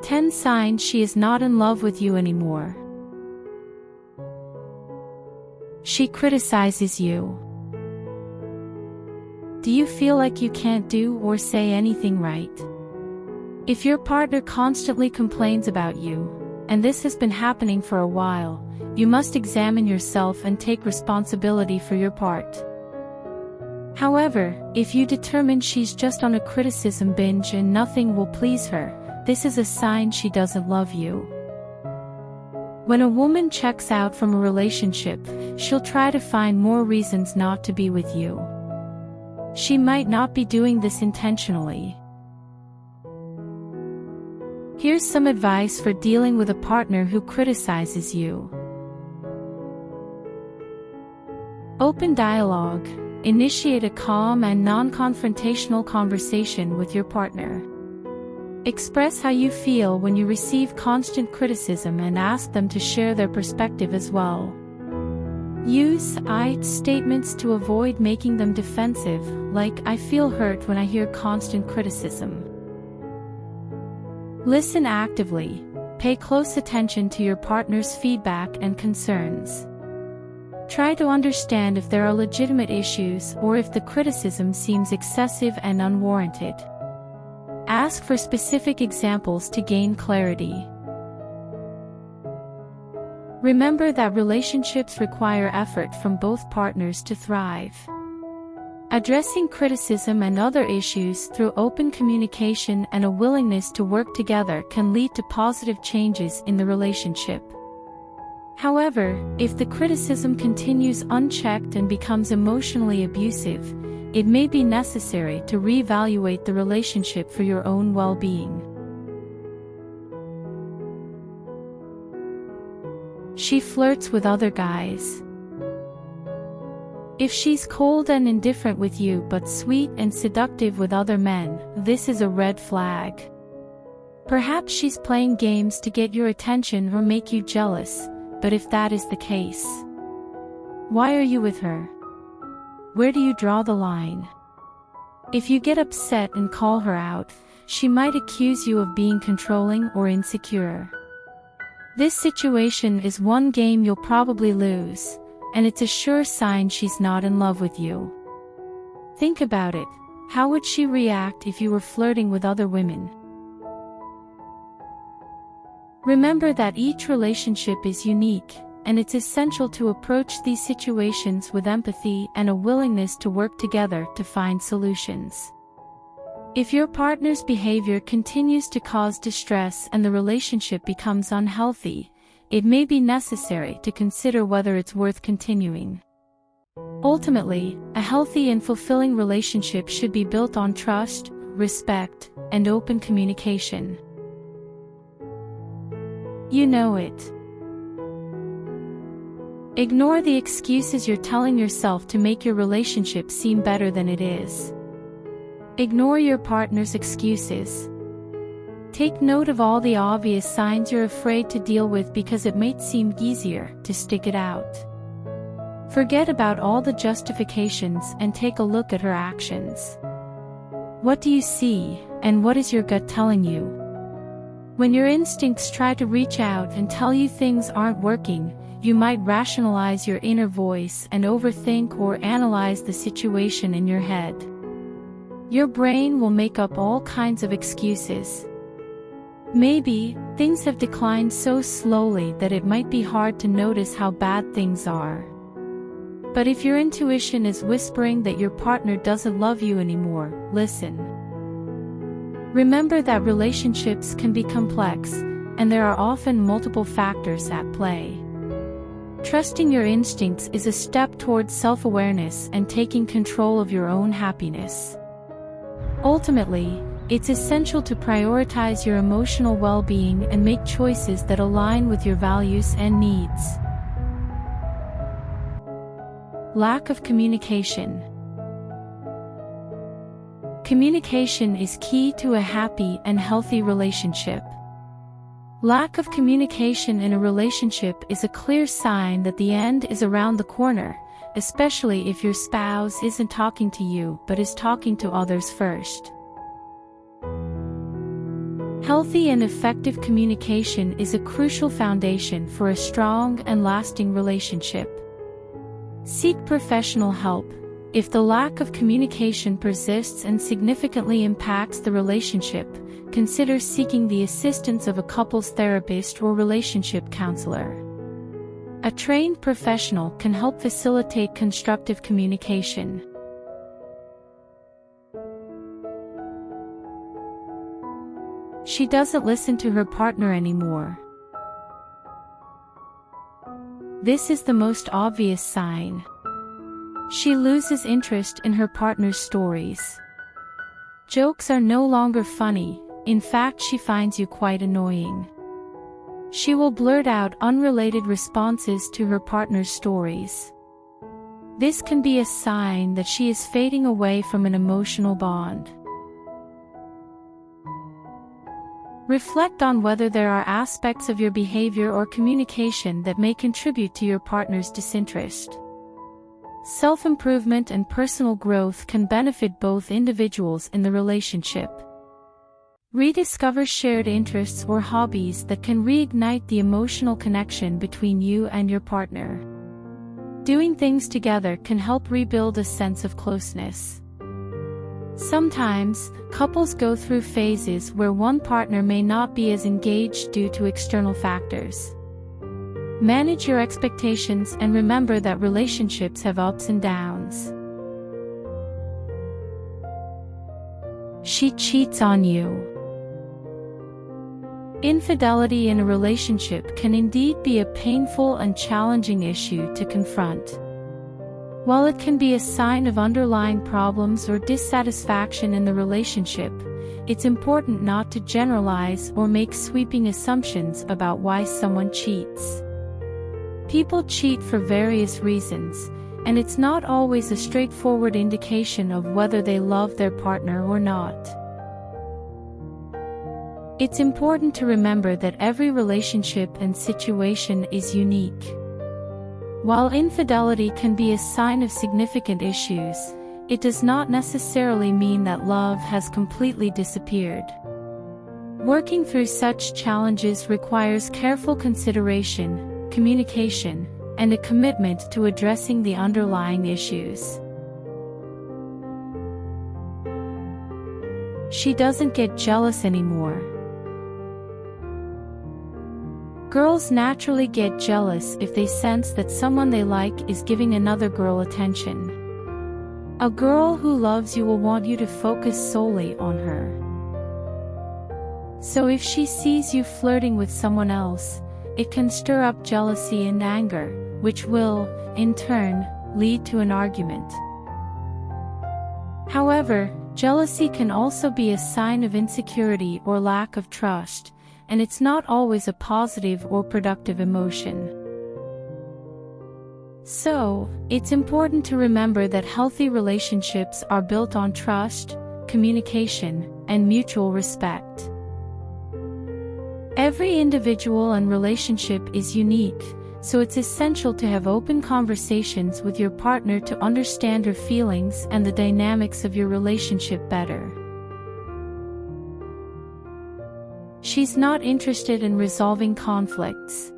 10 signs she is not in love with you anymore. She criticizes you. Do you feel like you can't do or say anything right? If your partner constantly complains about you, and this has been happening for a while, you must examine yourself and take responsibility for your part. However, if you determine she's just on a criticism binge and nothing will please her, this is a sign she doesn't love you. When a woman checks out from a relationship, she'll try to find more reasons not to be with you. She might not be doing this intentionally. Here's some advice for dealing with a partner who criticizes you. Open dialogue. Initiate a calm and non-confrontational conversation with your partner. Express how you feel when you receive constant criticism and ask them to share their perspective as well. Use I statements to avoid making them defensive, like "I feel hurt when I hear constant criticism." Listen actively. Pay close attention to your partner's feedback and concerns. Try to understand if there are legitimate issues or if the criticism seems excessive and unwarranted. Ask for specific examples to gain clarity. Remember that relationships require effort from both partners to thrive. Addressing criticism and other issues through open communication and a willingness to work together can lead to positive changes in the relationship. However, if the criticism continues unchecked and becomes emotionally abusive, it may be necessary to reevaluate the relationship for your own well-being. She flirts with other guys. If she's cold and indifferent with you but sweet and seductive with other men, this is a red flag. Perhaps she's playing games to get your attention or make you jealous. But if that is the case, why are you with her? Where do you draw the line? If you get upset and call her out, she might accuse you of being controlling or insecure. This situation is one game you'll probably lose, and it's a sure sign she's not in love with you. Think about it. How would she react if you were flirting with other women? Remember that each relationship is unique, and it's essential to approach these situations with empathy and a willingness to work together to find solutions. If your partner's behavior continues to cause distress and the relationship becomes unhealthy, it may be necessary to consider whether it's worth continuing. Ultimately, a healthy and fulfilling relationship should be built on trust, respect, and open communication. You know it. Ignore the excuses you're telling yourself to make your relationship seem better than it is. Ignore your partner's excuses. Take note of all the obvious signs you're afraid to deal with because it might seem easier to stick it out. Forget about all the justifications and take a look at her actions. What do you see, and what is your gut telling you? When your instincts try to reach out and tell you things aren't working, you might rationalize your inner voice and overthink or analyze the situation in your head. Your brain will make up all kinds of excuses. Maybe, things have declined so slowly that it might be hard to notice how bad things are. But if your intuition is whispering that your partner doesn't love you anymore, listen. Remember that relationships can be complex, and there are often multiple factors at play. Trusting your instincts is a step towards self-awareness and taking control of your own happiness. Ultimately, it's essential to prioritize your emotional well-being and make choices that align with your values and needs. Lack of communication. Communication is key to a happy and healthy relationship. Lack of communication in a relationship is a clear sign that the end is around the corner, especially if your spouse isn't talking to you but is talking to others first. Healthy and effective communication is a crucial foundation for a strong and lasting relationship. Seek professional help. If the lack of communication persists and significantly impacts the relationship, consider seeking the assistance of a couples therapist or relationship counselor. A trained professional can help facilitate constructive communication. She doesn't listen to her partner anymore. This is the most obvious sign. She loses interest in her partner's stories. Jokes are no longer funny, in fact she finds you quite annoying. She will blurt out unrelated responses to her partner's stories. This can be a sign that she is fading away from an emotional bond. Reflect on whether there are aspects of your behavior or communication that may contribute to your partner's disinterest. Self-improvement and personal growth can benefit both individuals in the relationship. Rediscover shared interests or hobbies that can reignite the emotional connection between you and your partner. Doing things together can help rebuild a sense of closeness. Sometimes, couples go through phases where one partner may not be as engaged due to external factors. Manage your expectations and remember that relationships have ups and downs. She cheats on you. Infidelity in a relationship can indeed be a painful and challenging issue to confront. While it can be a sign of underlying problems or dissatisfaction in the relationship, it's important not to generalize or make sweeping assumptions about why someone cheats. People cheat for various reasons, and it's not always a straightforward indication of whether they love their partner or not. It's important to remember that every relationship and situation is unique. While infidelity can be a sign of significant issues, it does not necessarily mean that love has completely disappeared. Working through such challenges requires careful consideration, communication, and a commitment to addressing the underlying issues. She doesn't get jealous anymore. Girls naturally get jealous if they sense that someone they like is giving another girl attention. A girl who loves you will want you to focus solely on her. So if she sees you flirting with someone else, it can stir up jealousy and anger, which will, in turn, lead to an argument. However, jealousy can also be a sign of insecurity or lack of trust, and it's not always a positive or productive emotion. So, it's important to remember that healthy relationships are built on trust, communication, and mutual respect. Every individual and relationship is unique, so it's essential to have open conversations with your partner to understand her feelings and the dynamics of your relationship better. She's not interested in resolving conflicts.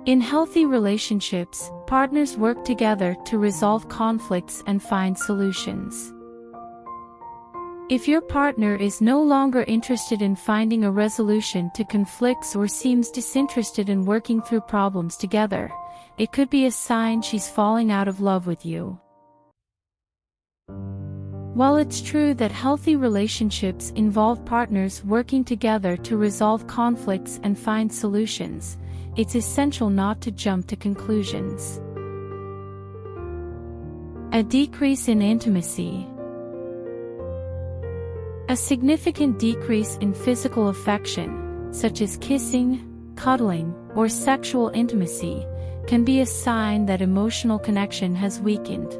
In healthy relationships, partners work together to resolve conflicts and find solutions. If your partner is no longer interested in finding a resolution to conflicts or seems disinterested in working through problems together, it could be a sign she's falling out of love with you. While it's true that healthy relationships involve partners working together to resolve conflicts and find solutions, it's essential not to jump to conclusions. A decrease in intimacy. A significant decrease in physical affection, such as kissing, cuddling, or sexual intimacy, can be a sign that emotional connection has weakened.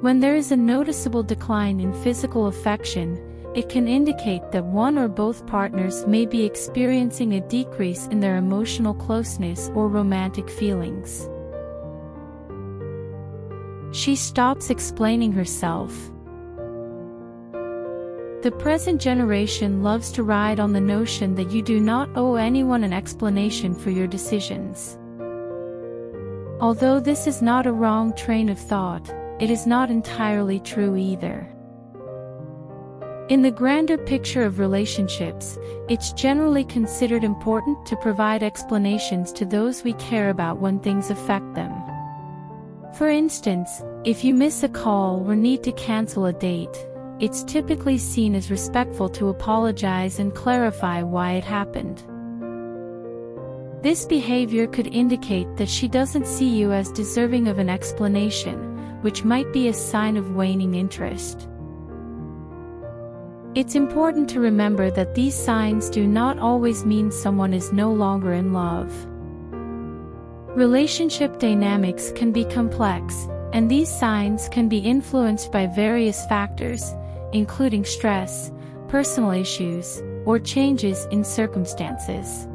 When there is a noticeable decline in physical affection, it can indicate that one or both partners may be experiencing a decrease in their emotional closeness or romantic feelings. She stops explaining herself. The present generation loves to ride on the notion that you do not owe anyone an explanation for your decisions. Although this is not a wrong train of thought, it is not entirely true either. In the grander picture of relationships, it's generally considered important to provide explanations to those we care about when things affect them. For instance, if you miss a call or need to cancel a date, it's typically seen as respectful to apologize and clarify why it happened. This behavior could indicate that she doesn't see you as deserving of an explanation, which might be a sign of waning interest. It's important to remember that these signs do not always mean someone is no longer in love. Relationship dynamics can be complex, and these signs can be influenced by various factors, including stress, personal issues, or changes in circumstances.